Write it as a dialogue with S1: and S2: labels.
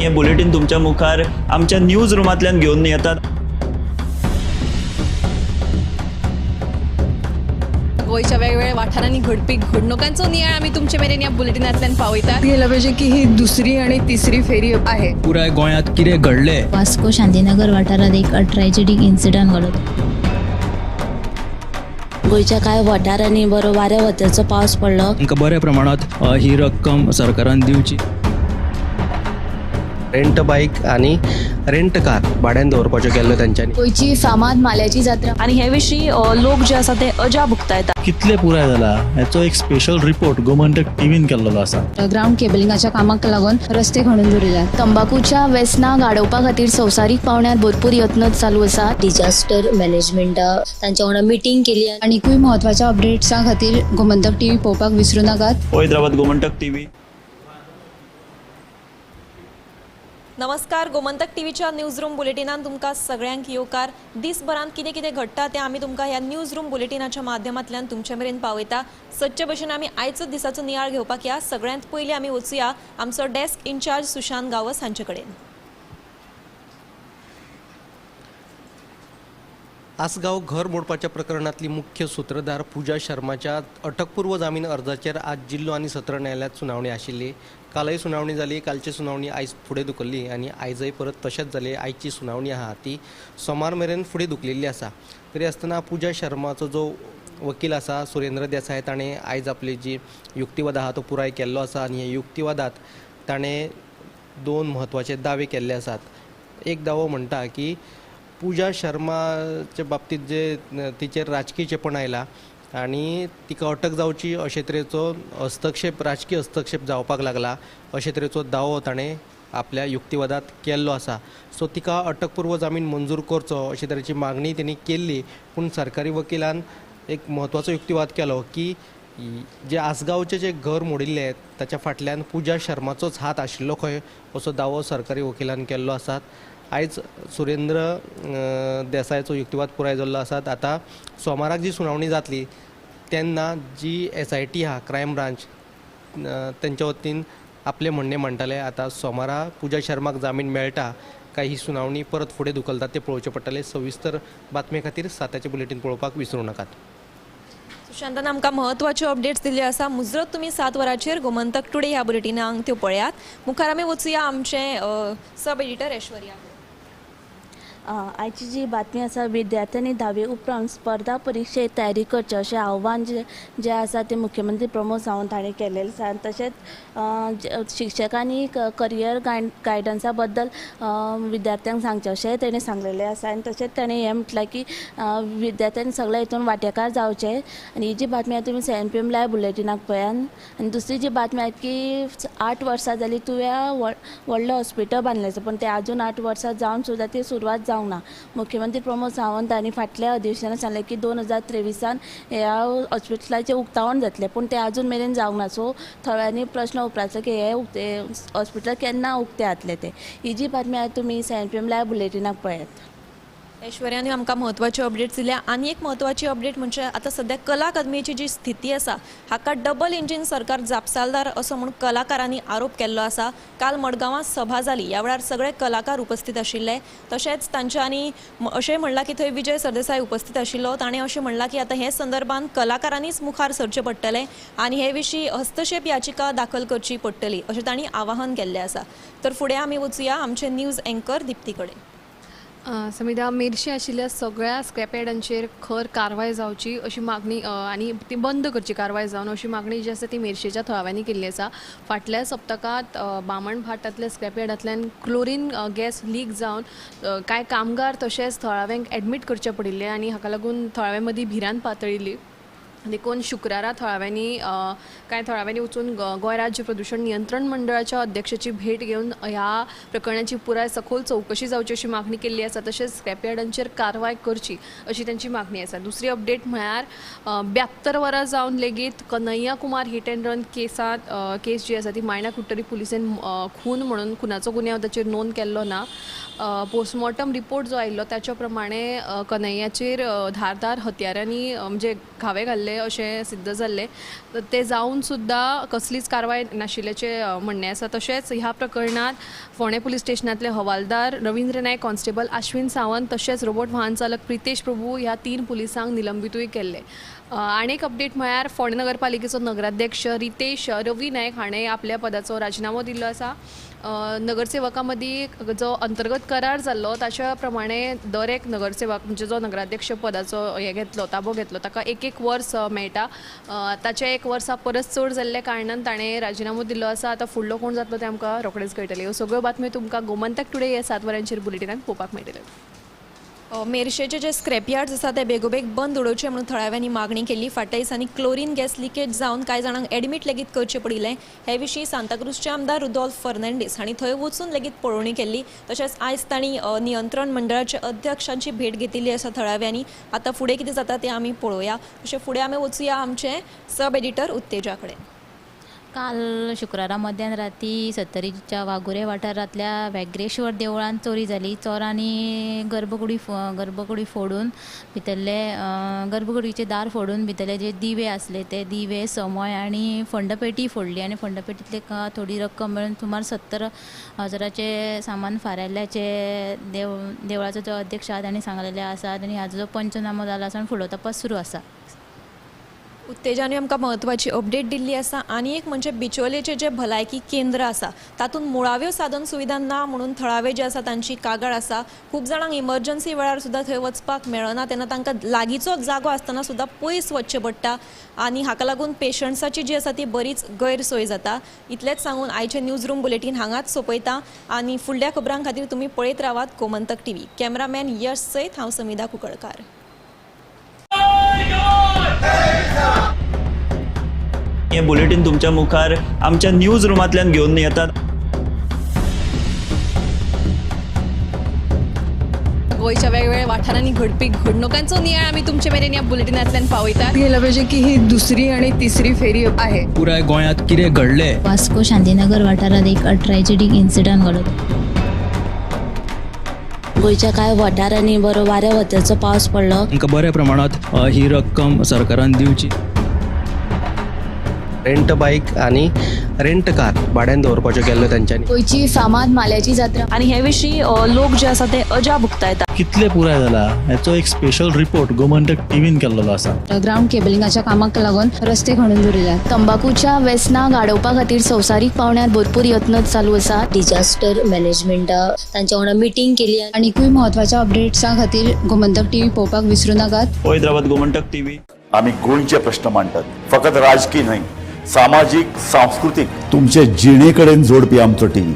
S1: हे बुलेटिन तुमच्या मुखार आमच्या न्यूज रूमांतल्यान घेऊन येतात।
S2: गोयच्या वेगवेगळ्या वाठारांनी घडपी घडणुकांचो नियाळ आमी तुमचे मेरेन या बुलेटिनांतल्यान पावयतात। गेल्या पाहिजे की ही दुसरी आणि तिसरी फेरी आहे।
S3: पुराय गोंयांत कितें घडले?
S4: वास्को शांतीनगर वाठारात एक ट्रॅजेडीक इन्सिडंट घडलो।
S5: गोयच्या कांय वाठारांनी बरो वाऱ्या वताचो पावस पडलो।
S3: तांकां बऱ्या प्रमाणात ही रक्कम सरकारान दिवची।
S6: रेंट बाईक आणि रेंट कार भाड्यान दवरपाच्यो केल्ल्यो तांच्यांनी।
S4: गोयची फामाद माल्याची जात्रा
S2: आणि हे विशीं लोक जे आसा ते अजाप उक्तायतात।
S7: कितले पुराय जाला याचो एक स्पेशल रिपोर्ट गोमंतक टीव्हीन केल्लो आसा।
S4: ग्राउंड केबलिंगाच्या कामाक लागून रस्ते खणून दवरिल्यात। तंबाखूच्या व्यसनां गाडोवपा खातीर संवसारीक पावंड्यार भरपूर यत्न चालू आसा।
S5: डिजास्टर मॅनेजमेंटा तांच्या वांगडा मिटींग केली।
S4: आनीकूय महत्वाच्या अपडेट्सां खातीर गोमंतक टीव्ही पळोवपाक विसरूं नाकात।
S1: पळयत रावात गोमंतक टीव्ही।
S2: नमस्कार, गोमंतक टीव्हीच्या न्यूज रूम बुलेटिनान तुमकां सगळ्यांक येवकार। दिसभरांत कितें कितें घडटा तें आमी तुमकां ह्या न्यूज रूम बुलेटिनाच्या माध्यमांतल्यान तुमचे मेरेन पावयता। सदचे भशेन आमी आयचो दिसाचो नियाळ घेवपाक या। सगळ्यांत पयलीं आमी वचुया आमचो डेस्क इन्चार्ज सुशांत गावस हांचे कडेन।
S6: आसगांव घर मोडपाच्या प्रकरणातली मुख्य सूत्रधार पूजा शर्माच्या अटकपूर्व जामीन अर्जाचेर आज जिल्लो आनी सत्र न्यायालयात सुनावणी आशिल्ली। कालय सुनावणी जाली। कालची सुनावणी आयज फुडें धुकल्ली आनी आयजय परत तशेंच जालें। आयची सुनावणी आहा ती सोमार मेरेन फुडें धुकलेली आसा। तरी आसतना पूजा शर्माचो जो वकील आसा सुरेंद्र देसाय ताणें आयज आपली जी युक्तिवाद आहा तो पुराय केल्लो आसा आनी ह्या युक्तिवादांत ताणें दोन म्हत्वाचे दावे केल्ले आसात। एक दावो म्हणटा की पूजा शर्माचे बाबतीत जे तिचेर राजकीय चेपण आयला आनी तिका अटक जावची अशे तरेचो हस्तक्षेप राजकीय हस्तक्षेप जावपाक लागला अशे तरेचो दावो ताणें आपल्या युक्तिवादांत केल्लो आसा। सो तिका अटकपूर्व जामीन मंजूर करचो अशे तरेची मागणी तेणी केल्ली। पूण सरकारी वकिलान एक म्हत्वाचो युक्तिवाद केलो की जे आसगांवचे जे घर मोडिल्ले ताच्या फाटल्यान पूजा शर्माचोच हात आशिल्लो खंय असो दावो सरकारी वकिलान केल्लो आसा। आयज सुरेंद्र देसायचो युक्तिवाद पुराय जाल्लो आसा। आतां सोमाराक जी सुनावणी जातली तेन्ना जी SIT आहा क्रायम ब्रांच तेंच्या वतीन आपले म्हणणे मांडटले। आतां सोमारा पूजा शर्माक जामीन मेळटा काय ही सुनावणी परत फुडें धुकलतात ते पळोवचें पडटलें। सविस्तर बातमे खातीर साताचें बुलेटिन पळोवपाक विसरूं नाकात।
S2: सुशांतान आमकां महत्वाच्यो अपडेट्स दिल्ल्यो आसा। मुजरत तुमी 7 वरांचेर गोमंतक टुडे ह्या बुलेटिनांक त्यो पळयात। मुखार आमी वचुया आमचे सब एडिटर ऐश्वर्या।
S5: आयची जी बातमी आसा विद्यार्थ्यांनी 10वी उपरांत स्पर्धा परीक्षेक तयारी करची अशें आव्हान जे आसा ते मुख्यमंत्री प्रमोद सावंत हांणी केलेलें आसा। तशेंच शिक्षकांनी करियर गायडन्सा बद्दल विद्यार्थ्यांक सांगचें अशेंय तेणें सांगलेलें आसा। आनी तशेंच तेणें हें म्हटलां की विद्यार्थ्यांनी सगळ्या हितून वांटेकार जावचें। आनी ही जी बातमी आसा तुमी CNPM लायव्ह बुलेटिनाक पळयात। आनी दुसरी जी बातमी आसा की 8 वर्सां जालीं तुवें व्हडलें हॉस्पिटल बांदलें आसा पूण तें आजून 8 वर्सां जावन सुद्दां ती सुरवात जावंक ना। मुख्यमंत्री प्रमोद सावंत हांणी फाटल्या अधिवेशनात सांगलें की 2023 ह्या हॉस्पिटलाचें उक्तावण जातलें पूण तें आजून मेरेन जावंक ना। सो थोड्यांनी प्रश्न उपरायलो की हे हॉस्पिटल केन्ना उक्तें जातलें तें। ही जी बातमी आसा तुमी CNPM लायव्ह बुलेटिनाक पळयात।
S2: ऐश्वर्याने आमकां महत्वाच्यो अपडेट्स दिल्या। आनी एक महत्वाची अपडेट म्हणजे आतां सध्या कला अकादमीची जी स्थिती आसा हाका डबल इंजीन सरकार जापसालदार असो म्हूण कलाकारांनी आरोप केल्लो आसा। काल मडगांवां सभा जाली, ह्या वेळार सगळे कलाकार उपस्थित आशिल्ले। तशेंच तांच्यांनी अशें म्हणलां की थंय विजय सरदेसाय उपस्थित आशिल्लो। ताणें अशें म्हणलां की आतां हे संदर्भांत कलाकारांनीच मुखार सरचें पडटलें आनी हे विशीं हस्तक्षेप याचिका दाखल करची पडटली अशें तांणी आवाहन केल्लें आसा। तर फुडें आमी वचुया आमचे न्यूज एंकर दिप्ती कडेन।
S8: समिधा मेर्शी आशिल्ल्या सगळ्या स्क्रॅपयार्डांचेर खर कारवाय जावची अशी मागणी आनी ती बंद करची कारवाय जावन अशी मागणी जी आसा ती मेर्शेच्या थळाव्यांनी केल्ली आसा। फाटल्या सप्तकांत बामणभाटांतल्या स्क्रॅपयार्डांतल्यान क्लोरीन गॅस लीक जावन कांय कामगार तशेंच थळाव्यांक एडमीट करचे पडिल्ले आनी हाका लागून थळाव्यां मदीं भिरांत पातळिल्ली। देखून शुक्रारा कांय थळाव्यांनी वचून गोंय राज्य प्रदूषण नियंत्रण मंडळाच्या अध्यक्षाची भेट घेवन ह्या प्रकरणाची पुराय सखोल चौकशी जावची अशी मागणी केल्ली आसा। तशेंच स्क्रॅपयार्डांचेर कारवाय करची अशी तांची मागणी आसा। दुसरी अपडेट म्हळ्यार 72 वरां जावन लेगीत Kanhaiya Kumar hit and run case जी आसा ती मायना कुट्टरी पुलिसेन खून म्हणून खुनाचो गुन्यांव ताचेर नोंद केल्लो ना। पोस्टमॉर्टम रिपोर्ट जो आयिल्लो ताच्या प्रमाणे कन्हैयाचेर धारदार हत्यारांनी म्हणजे घावे घाल्ले आशिल्ले अशें सिद्ध जाल्ले ते जावन सुद्दा कसलीच कारवाय नाशिल्ल्याचे म्हणणे आसा. तशेंच ह्या प्रकरणात फोंडे पुलीस स्टेशनांतले हवालदार रवींद्र नायक, कॉन्स्टेबल अश्विन सावंत तशेंच रोबोट वाहन चालक प्रितेश प्रभू ह्या 3 पुलिसांक निलंबितूय केल्ले. आनीक अपडेट म्हळ्यार फोंडे नगरपालिकेचो नगराध्यक्ष रितेश रवी नायक हाणें आपल्या पदाचो राजिनामो दिल्लो आसा. नगरसेवकां मदीं जो अंतर्गत करार जाल्लो ताच्या प्रमाणे दर एक नगरसेवक म्हणजे जो नगराध्यक्ष पदाचो ताबो घेतलो ताका 1 वर्स मेळटा. ताचे 1 वर्सा परस चड जाल्ल्या कारणान ताणें राजिनामो दिल्लो आसा. आतां फुडलो कोण जातलो तें आमकां रोखडेच कळटलें. ह्यो सगळ्यो बातम्यो तुमकां गोमंतक टुडे ह्या 7 वरांचेर बुलेटिनांत पळोवपाक मेळटल्यो.
S2: मेर्शेचे जे स्क्रॅप यार्ड्स आसा ते बेगोबेग बंद उडोवचे म्हणून थळाव्यांनी मागणी केली. फाटल्या दिसांनी क्लोरीन गॅस लिकेज जावन कांय जाणांक एडमीट लेगीत करचें पडिल्लें. हे विशीं सांताक्रूजचे आमदार रुदोल्फ फर्नांडीस हांणी थंय वचून लेगीत पळोवणी केल्ली. तशेंच आयज तांणी नियंत्रण मंडळाच्या अध्यक्षांची भेट घेतिल्ली आसा थळाव्यांनी. आतां फुडें कितें जाता तें आमी पळोवया. तशें फुडें आमी वचुया आमचे सब एडिटर उत्तेजा कडेन.
S9: काल शुक्रारा मध्यराती सत्तरीच्या वागुरे वाठारांतल्या व्याघ्रेश्वर देवळांत चोरी जाली. चोरांनी गर्भकुडी फोडून भितरले गर्भकुडीचे दार फोडून भितरले जे दिवे आसले ते दिवे, समय आनी फंडपेटी फोडली आनी फंडपेटींतले थोडी रक्कम मेळून सुमार 70,000चे सामान फारायल्ल्याचे देवळाचो जो अध्यक्ष आसा तांणी सांगलेले आसा आनी हाजो जो पंचनामो जाला आसा आनी फुडलो तपास सुरू आसा.
S2: उत्तेजाने आमकां महत्वाची अपडेट दिल्ली आसा. आनी एक म्हणजे बिचोलेचे जे भलायकी केंद्र आसा तातूंत मुळाव्यो साधन सुविधा ना म्हणून थळावे जे आसा तांची कागाळ आसा. खूब जाणांक इमर्जन्सी वेळार सुद्दां थंय वचपाक मेळना तेन्ना तांकां लागींचो जागो आसतना सुद्दां पयस वचचें पडटा आनी हाका लागून पेशंट्साची जी आसा ती बरीच गैरसोय जाता. इतलेंच सांगून आयचें न्यूज रूम बुलेटीन हांगाच सोंपयता आनी फुडल्या खबरां खातीर तुमी पळयत रावात गोमंतक टीव्ही. कॅमेरामॅन यश सयत हांव समिधा कुंकळकार.
S1: हे बुलेटिन तुमच्या मुखार आमच्या न्यूज रूमांतल्यान घेवन येतात.
S8: गोंयच्या वेगवेगळ्या वाठारांनी घडपी घडणुकांचो नियाळ आमी तुमचे मेरेन ह्या बुलेटिनांतल्यान पावयतात.
S10: गेलं पाहिजे की ही 2री आणि 3री फेरी आहे.
S3: पुराय गोंयांत कितें घडलें.
S9: वास्को शांतीनगर वाठारांत एक ट्रॅजेडीक इन्सिडंट घडलो.
S5: गोंयच्या कांय वाठारांनी बरो वाऱ्या वताचो पावस पडलो.
S3: तांकां बऱ्या प्रमाणात ही रक्कम सरकारान दिवची.
S6: रेंट बाईक आणि रेंट कार भाड्यान दवरपाच्यो केल्ल्यो तांच्यांनी.
S4: गोंयची फामाद माल्याची जात्रा
S2: आनी हे विशीं लोक जे आसा ते अजा भुगतायतात.
S7: कितले पुराय जाला हेचो एक स्पेशल रिपोर्ट गोमंतक टीव्हीन केल्लो आसा.
S4: ग्राउंड केबलिंगाच्या कामाक लागून रस्ते खणून दवरिल्यात. तंबाखूच्या वेसनां गाडोवपा खातीर संवसारीक पावंड्यार भरपूर यत्न चालू आसा.
S9: डिजास्टर मॅनेजमेंटा तांच्या वांगडा मिटींग केली.
S4: आनीकूय महत्वाच्या अपडेट्सां खातीर गोमंतक टीव्ही पळोवपाक विसरूं नाकात.
S1: पळयत रावात गोमंतक टीव्ही.
S11: आम्ही गोंयचे प्रश्न मांडटात, फकत राजकीय न्हय, सामाजीक सांस्कृतिक तुमचे जिणेकडेन जोडपी आमचो टीव्ही.